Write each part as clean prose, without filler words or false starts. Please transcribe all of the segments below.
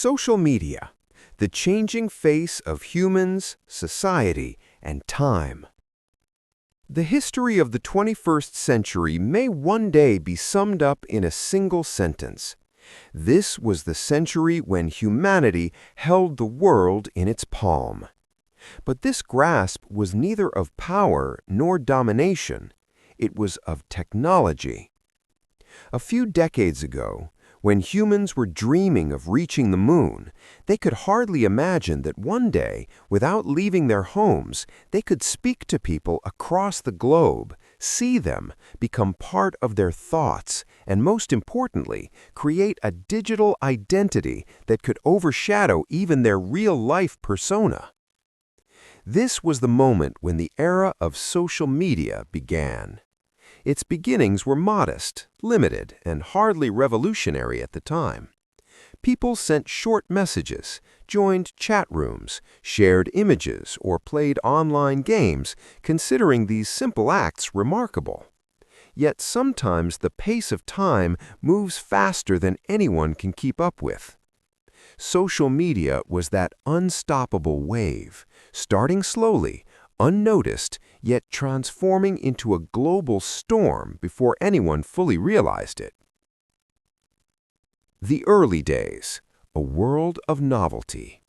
Social media, the changing face of humans, society, and time. The history of the 21st century may one day be summed up in a single sentence. This was the century when humanity held the world in its palm. But this grasp was neither of power nor domination. It was of technology. A few decades ago, when humans were dreaming of reaching the moon, they could hardly imagine that one day, without leaving their homes, they could speak to people across the globe, see them, become part of their thoughts, and most importantly, create a digital identity that could overshadow even their real-life persona. This was the moment when the era of social media began. Its beginnings were modest, limited, and hardly revolutionary at the time. People sent short messages, joined chat rooms, shared images, or played online games, considering these simple acts remarkable. Yet sometimes the pace of time moves faster than anyone can keep up with. Social media was that unstoppable wave, starting slowly, unnoticed, yet transforming into a global storm before anyone fully realized it. The early days, a world of novelty.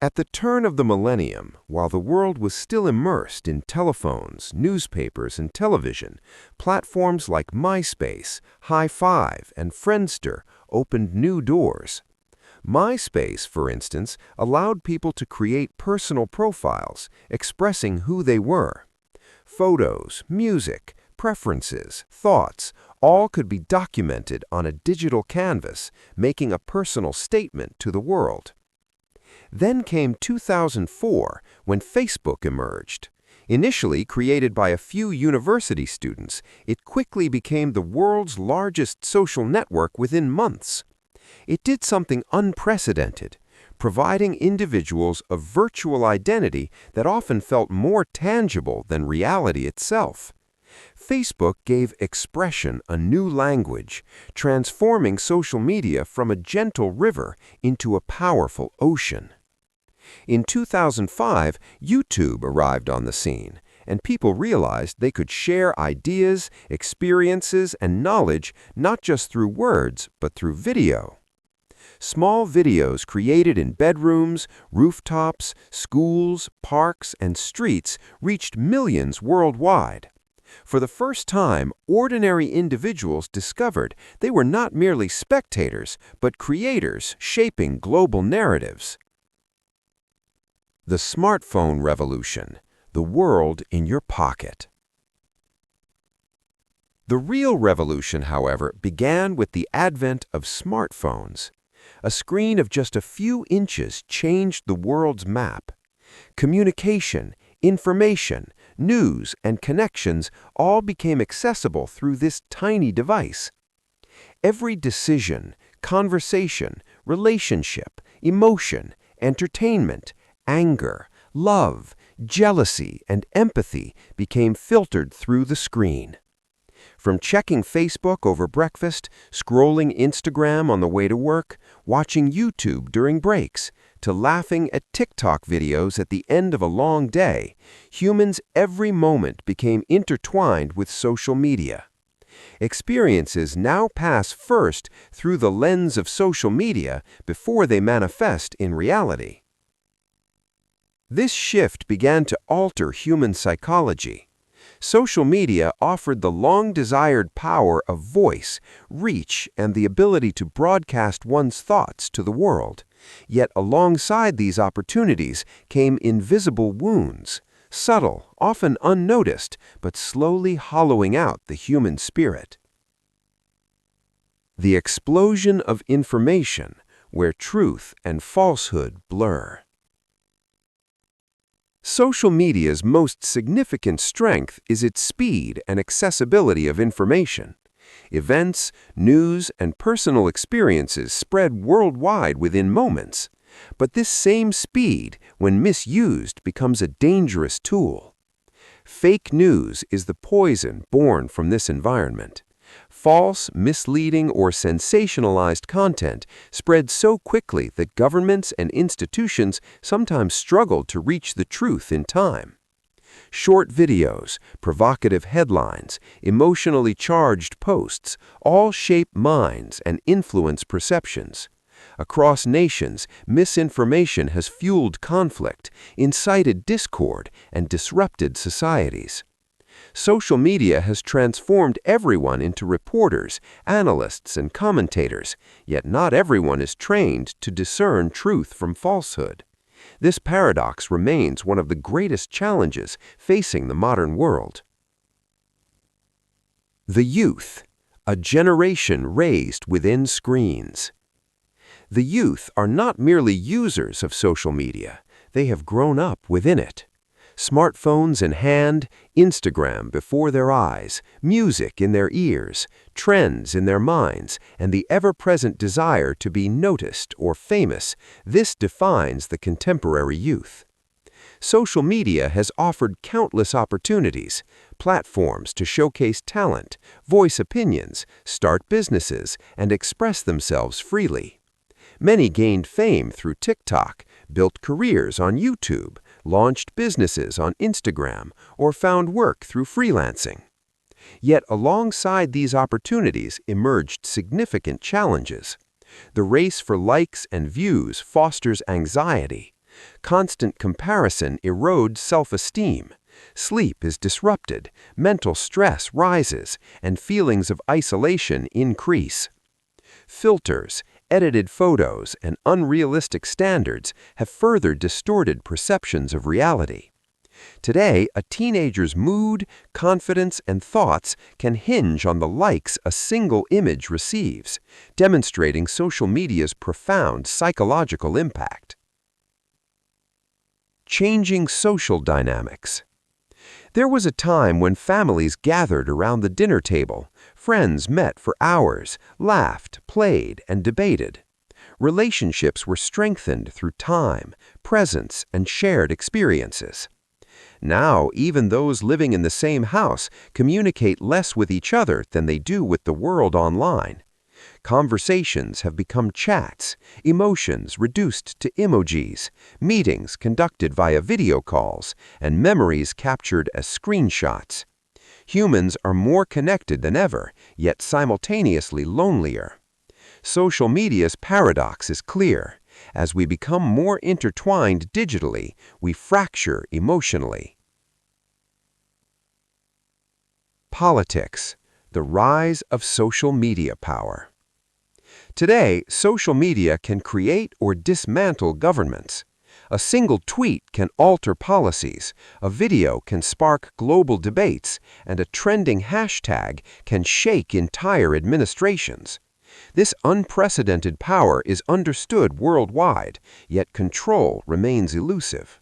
At the turn of the millennium, while the world was still immersed in telephones, newspapers, and television, platforms like MySpace, Hi5, and Friendster opened new doors. MySpace, for instance, allowed people to create personal profiles, expressing who they were. Photos, music, preferences, thoughts, all could be documented on a digital canvas, making a personal statement to the world. Then came 2004, when Facebook emerged. Initially created by a few university students, it quickly became the world's largest social network within months. It did something unprecedented, providing individuals a virtual identity that often felt more tangible than reality itself. Facebook gave expression a new language, transforming social media from a gentle river into a powerful ocean. In 2005, YouTube arrived on the scene, and people realized they could share ideas, experiences, and knowledge not just through words, but through video. Small videos created in bedrooms, rooftops, schools, parks, and streets reached millions worldwide. For the first time, ordinary individuals discovered they were not merely spectators, but creators shaping global narratives. The smartphone revolution, the world in your pocket. The real revolution, however, began with the advent of smartphones. A screen of just a few inches changed the world's map. Communication, information, news, and connections all became accessible through this tiny device. Every decision, conversation, relationship, emotion, entertainment, anger, love, jealousy, and empathy became filtered through the screen. From checking Facebook over breakfast, scrolling Instagram on the way to work, watching YouTube during breaks, to laughing at TikTok videos at the end of a long day, humans' every moment became intertwined with social media. Experiences now pass first through the lens of social media before they manifest in reality. This shift began to alter human psychology. Social media offered the long-desired power of voice, reach, and the ability to broadcast one's thoughts to the world. Yet alongside these opportunities came invisible wounds, subtle, often unnoticed, but slowly hollowing out the human spirit. The explosion of information, where truth and falsehood blur. Social media's most significant strength is its speed and accessibility of information. Events, news, and personal experiences spread worldwide within moments. But this same speed, when misused, becomes a dangerous tool. Fake news is the poison born from this environment. False, misleading, or sensationalized content spread so quickly that governments and institutions sometimes struggled to reach the truth in time. Short videos, provocative headlines, emotionally charged posts all shape minds and influence perceptions. Across nations, misinformation has fueled conflict, incited discord, and disrupted societies. Social media has transformed everyone into reporters, analysts, and commentators, yet not everyone is trained to discern truth from falsehood. This paradox remains one of the greatest challenges facing the modern world. The youth, a generation raised within screens. The youth are not merely users of social media, they have grown up within it. Smartphones in hand, Instagram before their eyes, music in their ears, trends in their minds, and the ever-present desire to be noticed or famous, this defines the contemporary youth. Social media has offered countless opportunities, platforms to showcase talent, voice opinions, start businesses, and express themselves freely. Many gained fame through TikTok, built careers on YouTube, launched businesses on Instagram, or found work through freelancing. Yet alongside these opportunities emerged significant challenges. The race for likes and views fosters anxiety. Constant comparison erodes self-esteem. Sleep is disrupted, mental stress rises, and feelings of isolation increase. Filters, edited photos, and unrealistic standards have further distorted perceptions of reality. Today, a teenager's mood, confidence, and thoughts can hinge on the likes a single image receives, demonstrating social media's profound psychological impact. Changing social dynamics. There was a time when families gathered around the dinner table. Friends met for hours, laughed, played, and debated. Relationships were strengthened through time, presence, and shared experiences. Now, even those living in the same house communicate less with each other than they do with the world online. Conversations have become chats, emotions reduced to emojis, meetings conducted via video calls, and memories captured as screenshots. Humans are more connected than ever, yet simultaneously lonelier. Social media's paradox is clear. As we become more intertwined digitally, we fracture emotionally. Politics, the rise of social media power. Today, social media can create or dismantle governments. A single tweet can alter policies, a video can spark global debates, and a trending hashtag can shake entire administrations. This unprecedented power is understood worldwide, yet control remains elusive.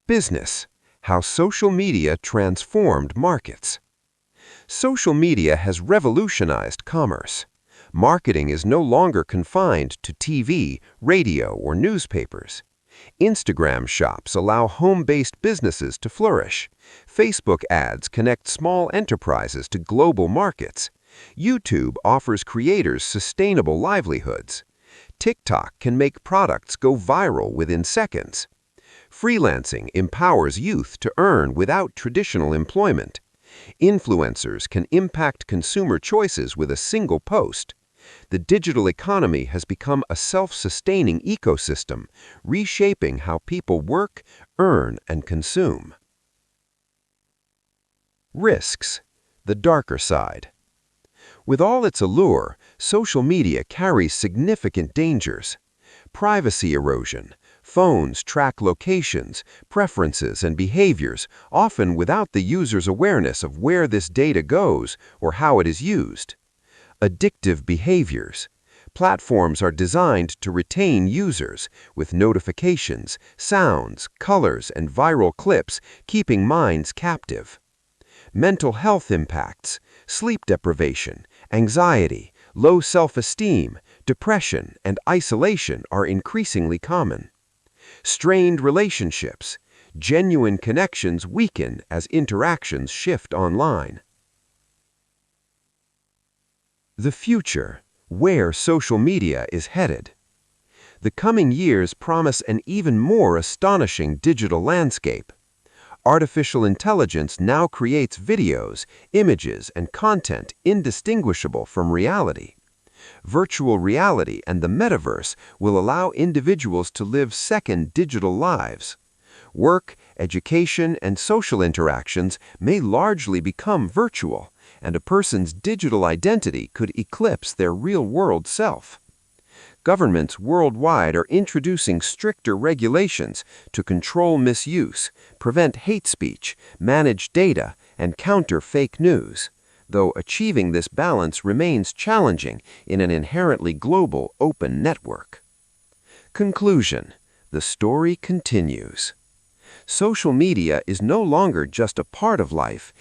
Business: how social media transformed markets. Social media has revolutionized commerce. Marketing is no longer confined to TV, radio, or newspapers. Instagram shops allow home-based businesses to flourish. Facebook ads connect small enterprises to global markets. YouTube offers creators sustainable livelihoods. TikTok can make products go viral within seconds. Freelancing empowers youth to earn without traditional employment. Influencers can impact consumer choices with a single post. The digital economy has become a self-sustaining ecosystem, reshaping how people work, earn, and consume. Risks: the darker side. With all its allure, social media carries significant dangers. Privacy erosion. Phones track locations, preferences, and behaviors, often without the user's awareness of where this data goes or how it is used. Addictive behaviors. Platforms are designed to retain users, with notifications, sounds, colors, and viral clips keeping minds captive. Mental health impacts. Sleep deprivation, anxiety, low self-esteem, depression, and isolation are increasingly common. Strained relationships. Genuine connections weaken as interactions shift online. The future, where social media is headed. The coming years promise an even more astonishing digital landscape. Artificial intelligence now creates videos, images, and content indistinguishable from reality. Virtual reality and the metaverse will allow individuals to live second digital lives. Work, education, and social interactions may largely become virtual, and a person's digital identity could eclipse their real-world self. Governments worldwide are introducing stricter regulations to control misuse, prevent hate speech, manage data, and counter fake news, though achieving this balance remains challenging in an inherently global open network. Conclusion: the story continues. Social media is no longer just a part of life,